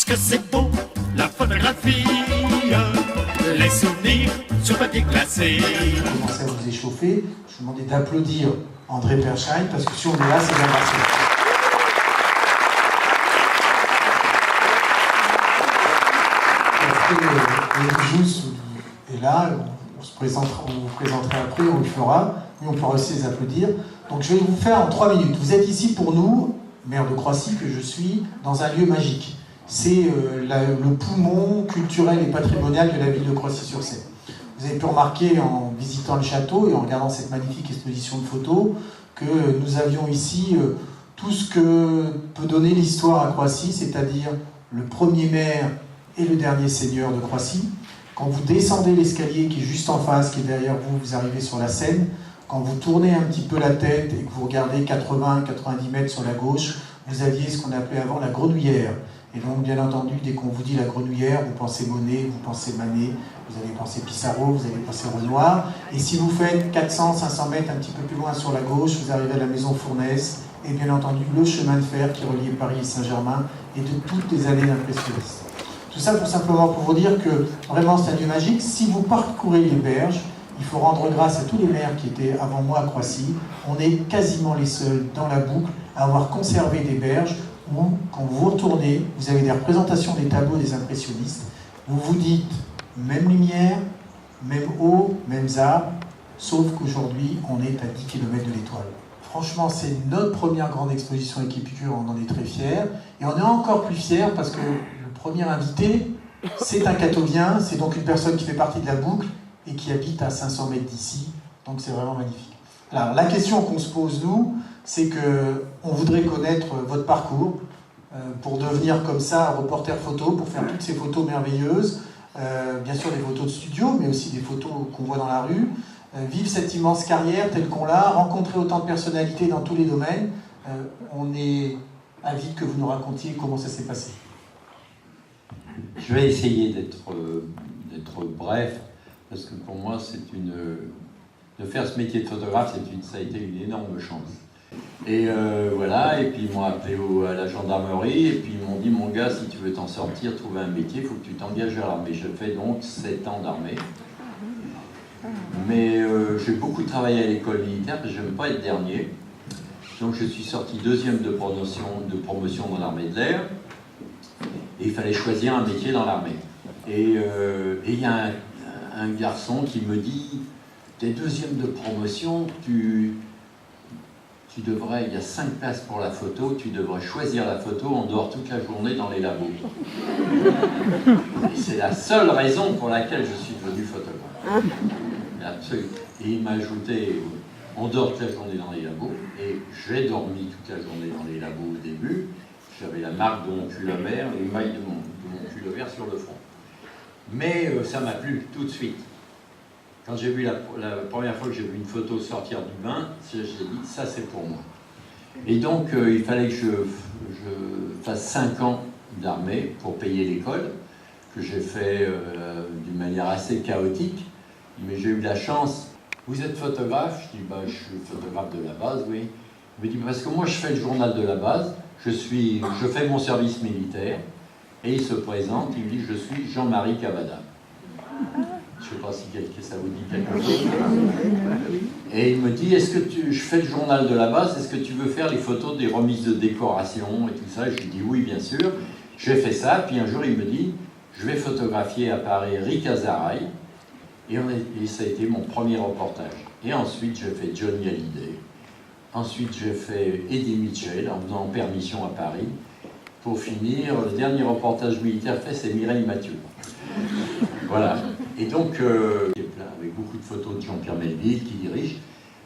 que c'est beau, la photographie, les souvenirs sur papier glacé. Vous commencez à vous échauffer, je vous demandais d'applaudir André Persheim, parce que si on est là, c'est bien parti. Eric Jousse est là, on vous présenterait après, on le fera, mais on pourra aussi les applaudir. Donc je vais vous faire en 3 minutes. Vous êtes ici pour nous, maire de Croissy que je suis, dans un lieu magique. C'est le poumon culturel et patrimonial de la ville de Croissy-sur-Seine. Vous avez pu remarquer en visitant le château et en regardant cette magnifique exposition de photos que nous avions ici tout ce que peut donner l'histoire à Croissy, c'est-à-dire le premier maire et le dernier seigneur de Croissy. Quand vous descendez l'escalier qui est juste en face, qui est derrière vous, vous arrivez sur la Seine. Quand vous tournez un petit peu la tête et que vous regardez 80-90 mètres sur la gauche, vous aviez ce qu'on appelait avant la Grenouillère. Et donc, bien entendu, dès qu'on vous dit la Grenouillère, vous pensez Monet, vous pensez Manet, vous allez penser Pissarro, vous allez penser Renoir. Et si vous faites 400-500 mètres un petit peu plus loin sur la gauche, vous arrivez à la maison Fournaise et bien entendu le chemin de fer qui reliait Paris et Saint-Germain et de toutes les années d'impressionnistes. Tout ça simplement pour vous dire que vraiment c'est un lieu magique. Si vous parcourez les berges, il faut rendre grâce à tous les maires qui étaient avant moi à Croissy. On est quasiment les seuls dans la boucle à avoir conservé des berges où, quand vous retournez, vous avez des représentations des tableaux des impressionnistes. Vous vous dites, même lumière, même eau, même arbres, sauf qu'aujourd'hui, on est à 10 km de l'étoile. Franchement, c'est notre première grande exposition avec Épicure, on en est très fiers. Et on est encore plus fiers parce que le premier invité, c'est un Catovien, c'est donc une personne qui fait partie de la boucle et qui habite à 500 mètres d'ici. Donc c'est vraiment magnifique. Alors, la question qu'on se pose, nous, c'est qu'on voudrait connaître votre parcours pour devenir comme ça reporter photo, pour faire toutes ces photos merveilleuses, bien sûr des photos de studio, mais aussi des photos qu'on voit dans la rue, vivre cette immense carrière telle qu'on l'a, rencontrer autant de personnalités dans tous les domaines. On est avide que vous nous racontiez comment ça s'est passé. Je vais essayer d'être bref, parce que pour moi, de faire ce métier de photographe, ça a été une énorme chance. Et voilà, et puis ils m'ont appelé à la gendarmerie, et puis ils m'ont dit, mon gars, si tu veux t'en sortir, trouver un métier, il faut que tu t'engages à l'armée. Je fais donc 7 ans d'armée. Mais j'ai beaucoup travaillé à l'école militaire, parce que je n'aime pas être dernier. Donc je suis sorti 2e de promotion dans l'armée de l'air, et il fallait choisir un métier dans l'armée. Et il y a un garçon qui me dit, t'es 2e de promotion, tu devrais, il y a 5 places pour la photo, tu devrais choisir la photo en dehors toute la journée dans les labos. Et c'est la seule raison pour laquelle je suis devenu photographe. Absolument. Et il m'a ajouté en dehors toute la journée dans les labos, et j'ai dormi toute la journée dans les labos au début. J'avais la marque de mon pull à vert, les mailles de mon pull à vert sur le front. Mais ça m'a plu tout de suite. Quand j'ai vu la première fois que j'ai vu une photo sortir du bain, j'ai dit, ça c'est pour moi. Et donc, il fallait que je fasse 5 ans d'armée pour payer l'école, que j'ai fait d'une manière assez chaotique, mais j'ai eu la chance. Vous êtes photographe? Je dis, bah, je suis photographe de la base, oui. Il me dit, parce que moi je fais le journal de la base, je fais mon service militaire, et il se présente, il me dit, je suis Jean-Marie Cavada. Je ne sais pas si ça vous dit quelque chose. Et il me dit, je fais le journal de la base, est-ce que tu veux faire les photos des remises de décoration et tout ça? Et je lui dis, oui, bien sûr. J'ai fait ça, puis un jour il me dit, je vais photographier à Paris Rick Azaray, et ça a été mon premier reportage. Et ensuite j'ai fait Johnny Hallyday. Ensuite j'ai fait Eddie Mitchell en faisant permission à Paris. Pour finir, le dernier reportage militaire fait, c'est Mireille Mathieu. Voilà. Et donc, avec beaucoup de photos de Jean-Pierre Melville qui dirige,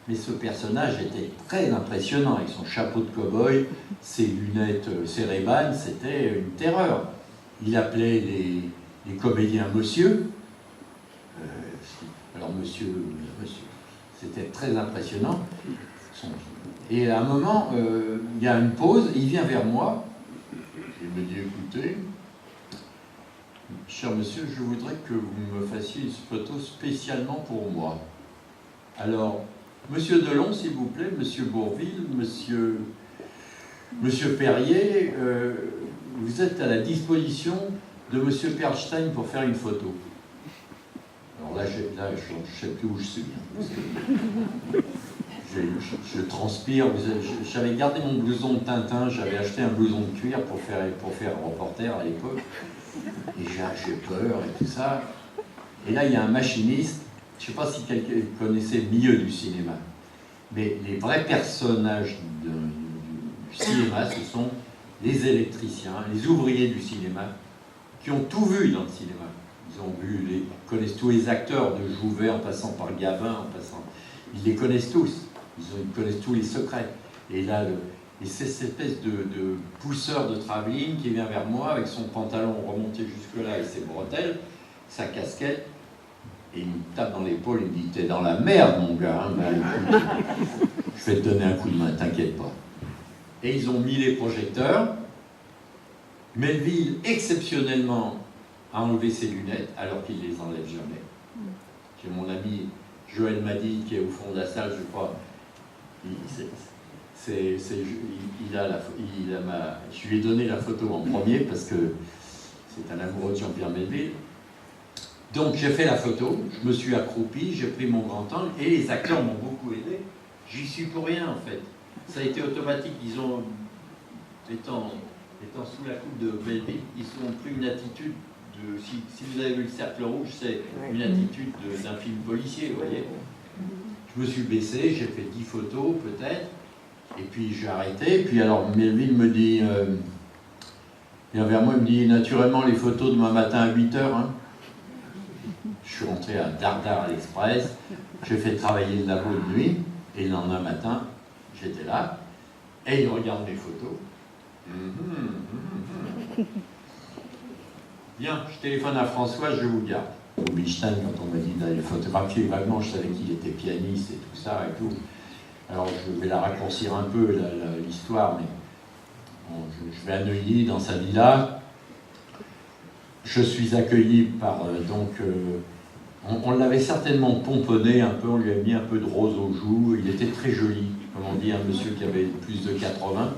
mais ce personnage était très impressionnant, avec son chapeau de cow-boy, ses lunettes, ses Ray-Ban, c'était une terreur. Il appelait les comédiens monsieur. Alors monsieur, c'était très impressionnant. Et à un moment, il y a une pause, il vient vers moi, il me dit, écoutez, cher monsieur, je voudrais que vous me fassiez une photo spécialement pour moi. Alors, monsieur Delon, s'il vous plaît, monsieur Bourville, monsieur Perrier, vous êtes à la disposition de M. Perlstein pour faire une photo. Alors là, je ne sais plus où je suis. Je transpire. J'avais gardé mon blouson de Tintin, j'avais acheté un blouson de cuir pour faire reporter à l'époque. Et j'ai peur et tout ça. Et là, il y a un machiniste. Je ne sais pas si quelqu'un connaissait le milieu du cinéma. Mais les vrais personnages du cinéma, ce sont les électriciens, les ouvriers du cinéma, qui ont tout vu dans le cinéma. Ils connaissent tous les acteurs, de Jouvet en passant par Gavin, ils les connaissent tous. Ils connaissent tous les secrets. Et là, c'est cette espèce de pousseur de travelling qui vient vers moi avec son pantalon remonté jusque-là et ses bretelles, sa casquette, et il me tape dans l'épaule et me dit « T'es dans la merde, mon gars, hein, ben, écoute, je vais te donner un coup de main, t'inquiète pas. » Et ils ont mis les projecteurs. Melville, exceptionnellement, a enlevé ses lunettes alors qu'il ne les enlève jamais. J'ai mon ami Joël Madi qui est au fond de la salle, je crois. Je lui ai donné la photo en premier parce que c'est un amoureux de Jean-Pierre Melville. Donc j'ai fait la photo, je me suis accroupi, j'ai pris mon grand angle et les acteurs m'ont beaucoup aidé. J'y suis pour rien en fait. Ça a été automatique, disons, étant sous la coupe de Melville, ils ont pris une attitude de. Si vous avez vu le cercle rouge, c'est une attitude d'un film policier, vous voyez. Je me suis baissé, j'ai fait 10 photos peut-être, et puis j'ai arrêté. Et puis alors Melville me dit, vient vers moi, il me dit naturellement les photos demain matin à 8h. Hein. Je suis rentré à Dardar à l'Express, j'ai fait travailler le labo de nuit, et le lendemain matin, j'étais là, et il regarde mes photos. Bien, je téléphone à François, je vous garde. Rubinstein, quand on m'a dit d'aller photographier vaguement, je savais qu'il était pianiste et tout ça et tout. Alors je vais la raccourcir un peu, l'histoire, mais bon, je vais à Neuilly, dans sa villa. Je suis accueilli par, on l'avait certainement pomponné un peu, on lui a mis un peu de rose aux joues, il était très joli, comme on dit, un monsieur qui avait plus de 80,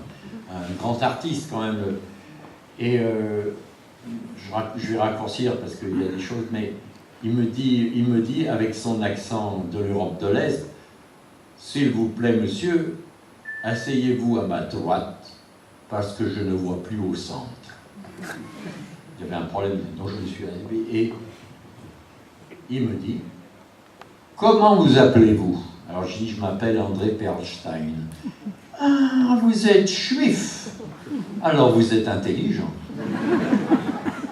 un grand artiste quand même. Et je vais raccourcir parce qu'il y a des choses, mais il me dit avec son accent de l'Europe de l'Est, s'il vous plaît monsieur, asseyez-vous à ma droite parce que je ne vois plus au centre. Il y avait un problème, donc je me suis arrivé et il me dit, comment vous appelez-vous? Alors je dis, je m'appelle André Perlstein. Ah, vous êtes juif. Alors vous êtes intelligent.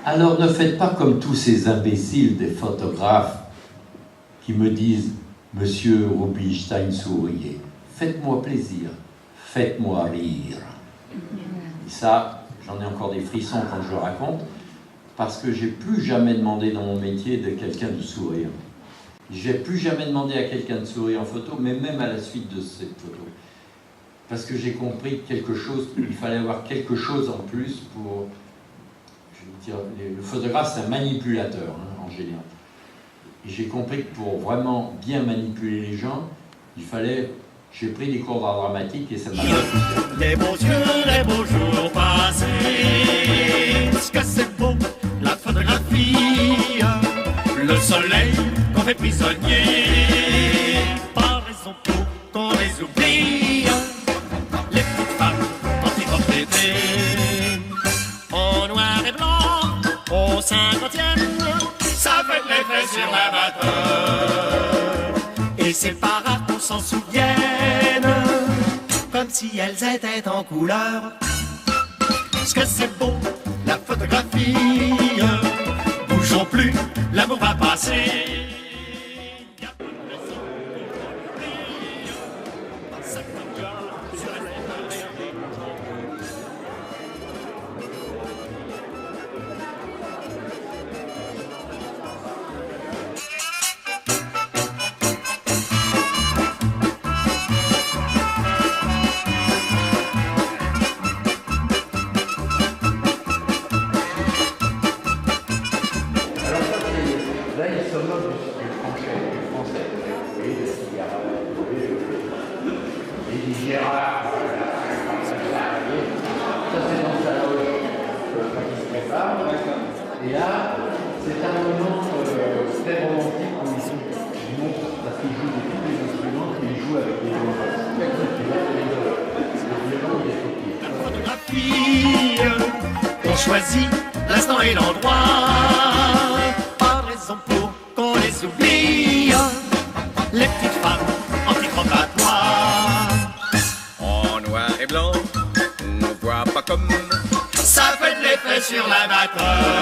Alors ne faites pas comme tous ces imbéciles des photographes qui me disent « Monsieur Rubinstein, souriez, faites-moi plaisir, faites-moi rire. » Et ça, j'en ai encore des frissons quand je le raconte, parce que j'ai plus jamais demandé dans mon métier de quelqu'un de sourire. J'ai plus jamais demandé à quelqu'un de sourire en photo, mais même à la suite de cette photo. Parce que j'ai compris quelque chose, il fallait avoir quelque chose en plus pour... Je veux dire, le photographe, c'est un manipulateur, hein, en général. Et j'ai compris que pour vraiment bien manipuler les gens, il fallait... J'ai pris des cours d'art dramatique et ça m'a... Les beaux yeux, les beaux jours passés, ce que c'est beau, la photographie, le soleil qu'on fait prisonnier, pas raison pour qu'on les oublie, les petites femmes anti-robe d'été, en noir et blanc, au 50e, ça fait de l'effet sur la vapeur, et c'est pas rare qu'on s'en souvienne, comme si elles étaient en couleur. Ce que c'est beau, la photographie, bougeons plus, l'amour va passer. Là, il se moque du Et là, c'est un moment très romantique où ils montrent, parce qu'ils jouent de tous les instruments, ils jouent avec des violons. La photographie, on choisit l'instant et l'endroit, pas de raison pour qu'on les oublie, les petites femmes en petite robe à toit. En noir et blanc, on voit pas comme Ça fait de l'effet sur l'amateur.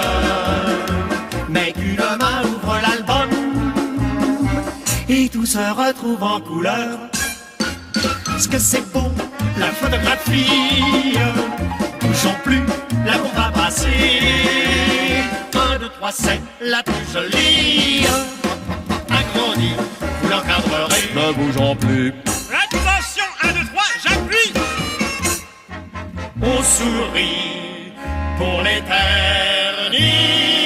Mais qu'une main ouvre l'album et tout se retrouve en couleur. Ce que c'est beau, la photographie. Touchons plus, la bombe va passer. 1, 2, 3, c'est la plus jolie. Agrandie, vous l'encadrerez. ne bougeons plus. Attention, 1, 2, 3, j'appuie. On sourit pour l'éternité.